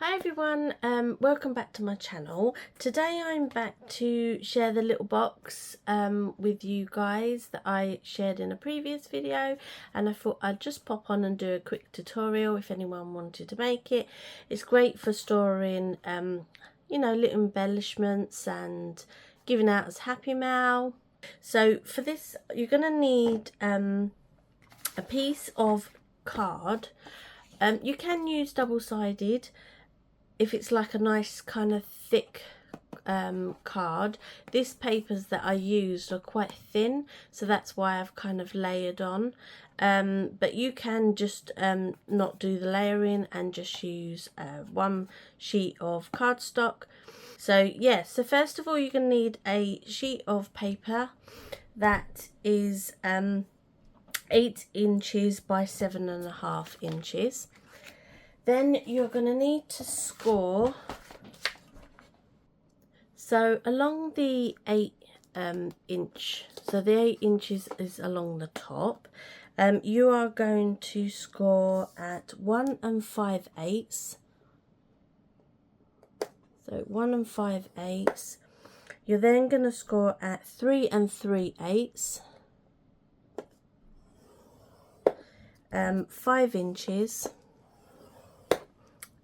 Hi everyone, welcome back to my channel. Today I'm back to share the little box with you guys that I shared in a previous video, and I thought I'd just pop on and do a quick tutorial if anyone wanted to make it. It's great for storing you know, little embellishments and giving out as Happy Mail. So for this you're going to need a piece of card. You can use double-sided if it's like a nice kind of thick card. These papers that I used are quite thin, so that's why I've kind of layered on, but you can just not do the layering and just use one sheet of cardstock. So yeah, so first of all you're going to need a sheet of paper that is 8 inches by 7.5 inches. Then you're going to need to score, so along the 8 inch, so the 8 inches is along the top, you are going to score at 1 5/8. So 1 5/8. You're then going to score at 3 3/8, 5 inches.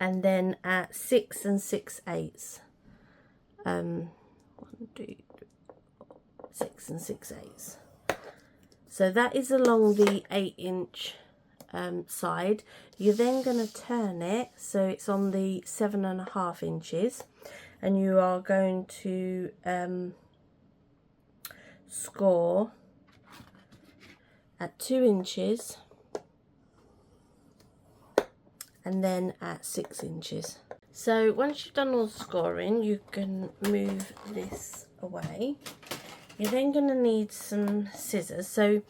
And then at 6 6/8, 1, 2, 3, 4, 6 6/8. So that is along the 8 inch side. You're then going to turn it so it's on the 7.5 inches, and you are going to score at 2 inches. And then at 6 inches. So once you've done all the scoring, you can move this away. You're then going to need some scissors. So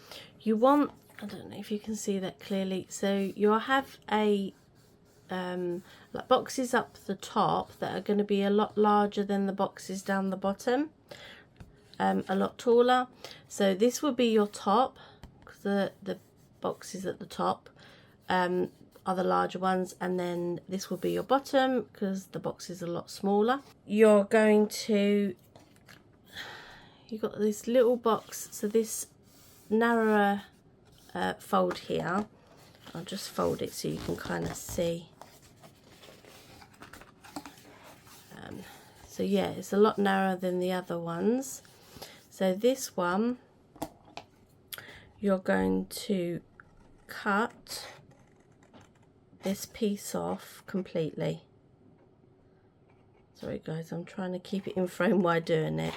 you want, I don't know if you can see that clearly, so you'll have a like boxes up the top that are going to be a lot larger than the boxes down the bottom, a lot taller. So this will be your top, because the boxes at the top are the larger ones, and then this will be your bottom because the box is a lot smaller. You're going to, you've got this little box, so this narrower fold here, I'll just fold it so you can kind of see. So yeah, it's a lot narrower than the other ones. So this one you're going to cut this piece off completely. Sorry guys, I'm trying to keep it in frame while doing it.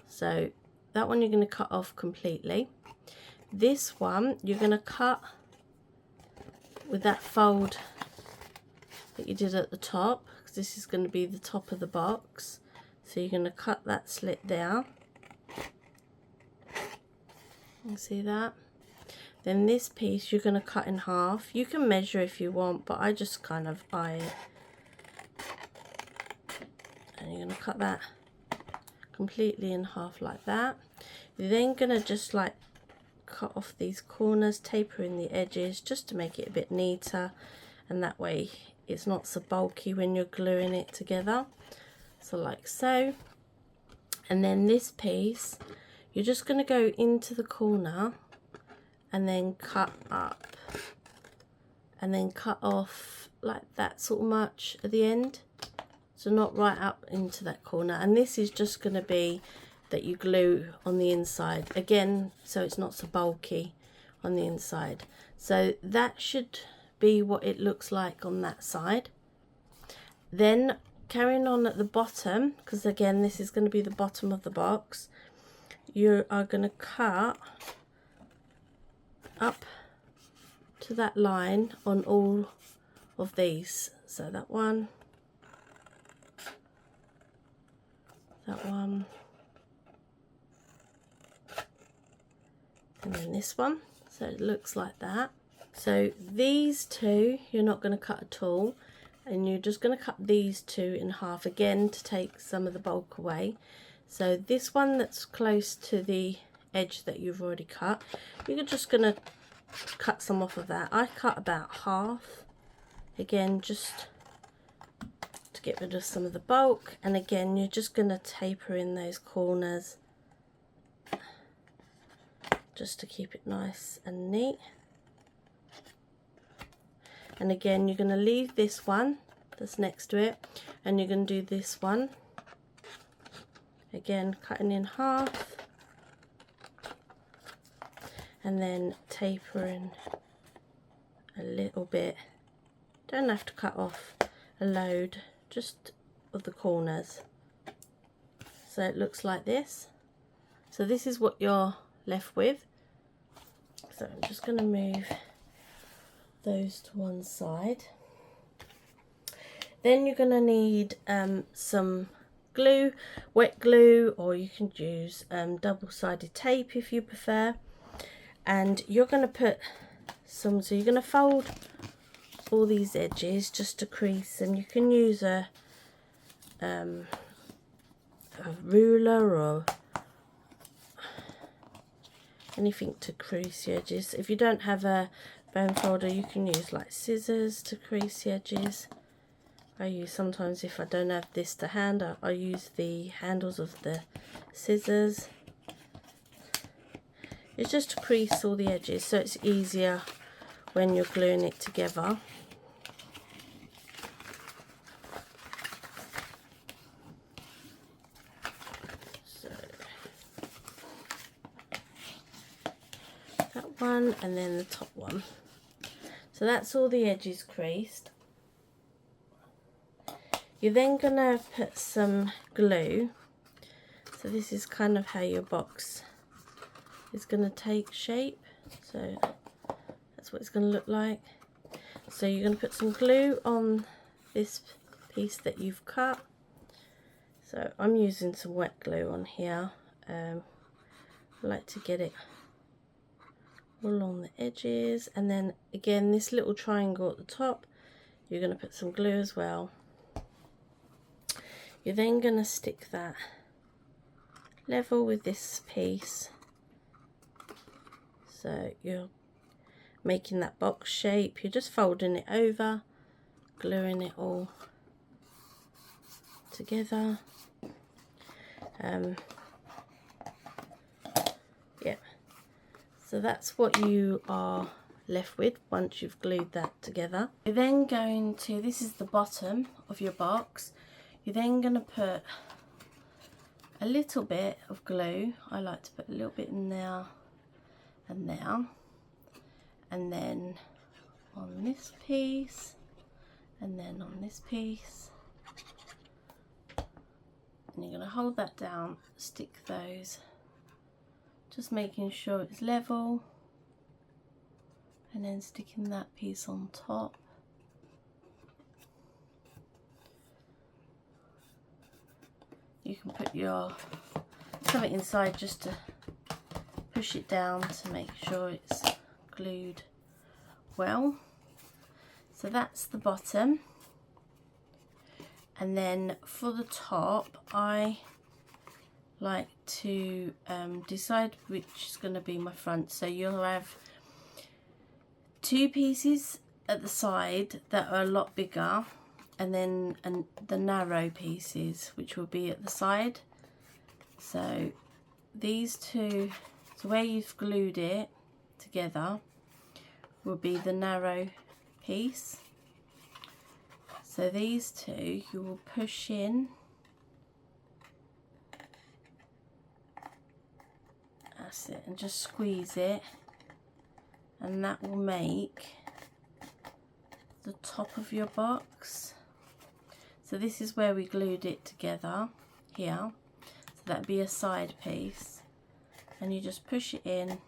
So that one you're going to cut off completely. This one you're going to cut with that fold that you did at the top, because this is going to be the top of the box. So you're going to cut that slit there. You can see that. Then this piece you're going to cut in half. You can measure if you want, but I just kind of eye it. And you're going to cut that completely in half like that. You're then going to just like cut off these corners, tapering the edges just to make it a bit neater, and that way it's not so bulky when you're gluing it together. So like so. And then this piece you're just going to go into the corner and then cut up, and then cut off like that sort of much at the end, so not right up into that corner. And this is just going to be that you glue on the inside again, so it's not so bulky on the inside. So that should be what it looks like on that side. Then carrying on at the bottom, because again this is going to be the bottom of the box, you are going to cut up to that line on all of these. So that one, that one, and then this one. So it looks like that. So these two you're not going to cut at all, and you're just going to cut these two in half again to take some of the bulk away. So this one that's close to the edge that you've already cut, you're just going to cut some off of that. I cut about half, again just to get rid of some of the bulk. And again, you're just going to taper in those corners just to keep it nice and neat. And again, you're going to leave this one that's next to it, and you're going to do this one again, cutting in half and then tapering a little bit. Don't have to cut off a load, just of the corners, so it looks like this. So this is what you're left with. So I'm just going to move those to one side. Then you're going to need some glue, wet glue, or you can use double-sided tape if you prefer. And you're going to put some, so you're going to fold all these edges just to crease, and you can use a ruler or anything to crease the edges. If you don't have a bone folder, you can use like scissors to crease the edges. I use, sometimes if I don't have this to hand, I use the handles of the scissors. It's just to crease all the edges so it's easier when you're gluing it together. So that one, and then the top one. So that's all the edges creased. You're then going to put some glue. So this is kind of how your box is going to take shape. So that's what it's going to look like. So you're going to put some glue on this piece that you've cut. So I'm using some wet glue on here. I like to get it all along the edges, and then again this little triangle at the top, you're going to put some glue as well. You're then going to stick that level with this piece, so you're making that box shape. You're just folding it over, gluing it all together. Yeah, so that's what you are left with once you've glued that together. You're then going to, this is the bottom of your box, you're then going to put a little bit of glue. I like to put a little bit in there and there, and then on this piece, and then on this piece, and you're going to hold that down, stick those, just making sure it's level, and then sticking that piece on top. You can put your something inside just to push it down to make sure it's glued well. So that's the bottom, and then for the top I like to decide which is going to be my front. So you'll have two pieces at the side that are a lot bigger, and then the narrow pieces which will be at the side. So these two, so where you've glued it together will be the narrow piece. So these two you will push in, that's it, and just squeeze it, and that will make the top of your box. So this is where we glued it together here, so that'd be a side piece, and you just push it in,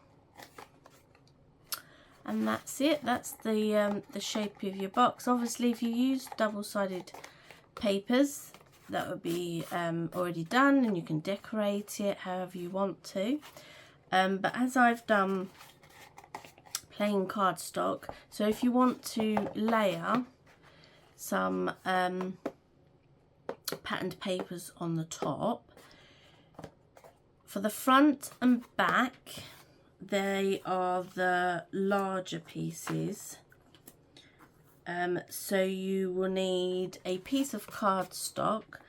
and that's it. That's the shape of your box. Obviously if you use double-sided papers, that would be already done, and you can decorate it however you want to, but as I've done plain cardstock, so if you want to layer some patterned papers on the top, for the front and back they are the larger pieces, So you will need a piece of cardstock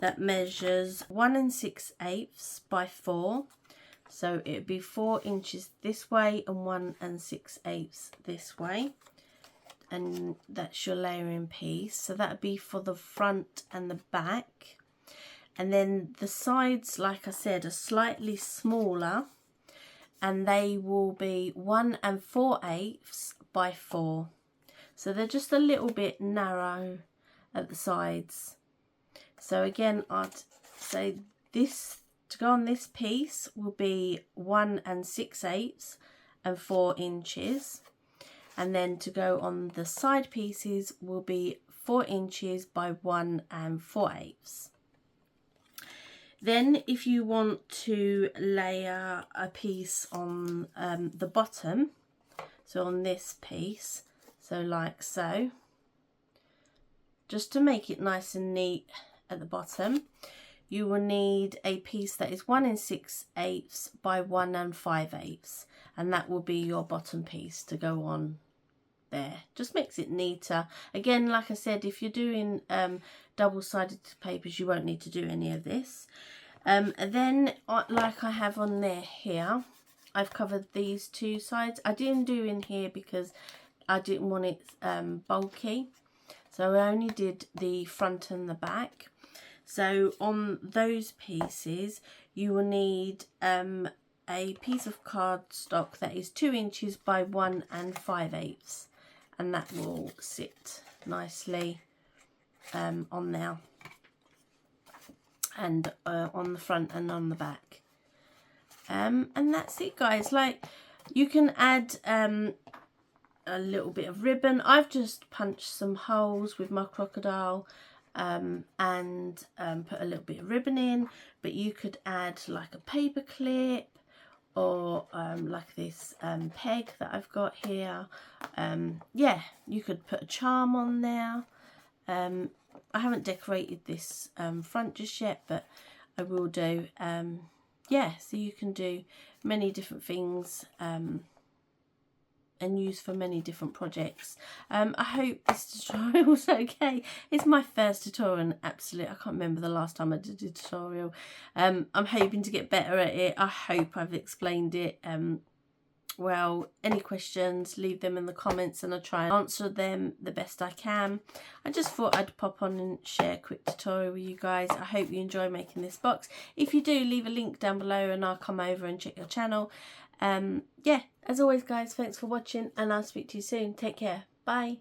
that measures 1 6/8 by 4. So it would be 4 inches this way and 1 6/8 this way. And that's your layering piece. So that would be for the front and the back. And then the sides, like I said, are slightly smaller. And they will be 1 4/8 by 4. So they're just a little bit narrow at the sides. So again, I'd say this, to go on this piece, will be 1 6/8 and 4 inches. And then to go on the side pieces will be 4 inches by 1 4/8. Then if you want to layer a piece on the bottom, so on this piece, so like so, just to make it nice and neat at the bottom, you will need a piece that is 1 6/8 by 1 5/8, and that will be your bottom piece to go on there. Just makes it neater. Again, like I said, if you're doing double-sided papers, you won't need to do any of this. Then, like I have on there here, I've covered these 2 sides. I didn't do in here because I didn't want it bulky, so I only did the front and the back. So on those pieces, you will need a piece of cardstock that is 2 inches by 1 5/8, and that will sit nicely on there, and on the front and on the back. And that's it, guys. Like, you can add a little bit of ribbon. I've just punched some holes with my crocodile and put a little bit of ribbon in, but you could add like a paper clip, or like this peg that I've got here. Yeah, you could put a charm on there. I haven't decorated this front just yet, but I will do. Yeah, so you can do many different things and use for many different projects. I hope this tutorial was okay. It's my first tutorial, and absolutely, I can't remember the last time I did a tutorial. I'm hoping to get better at it. I hope I've explained it well. Any questions, leave them in the comments and I'll try and answer them the best I can. I just thought I'd pop on and share a quick tutorial with you guys. I hope you enjoy making this box. If you do, leave a link down below and I'll come over and check your channel. Yeah, as always, guys, thanks for watching, and I'll speak to you soon. Take care. Bye.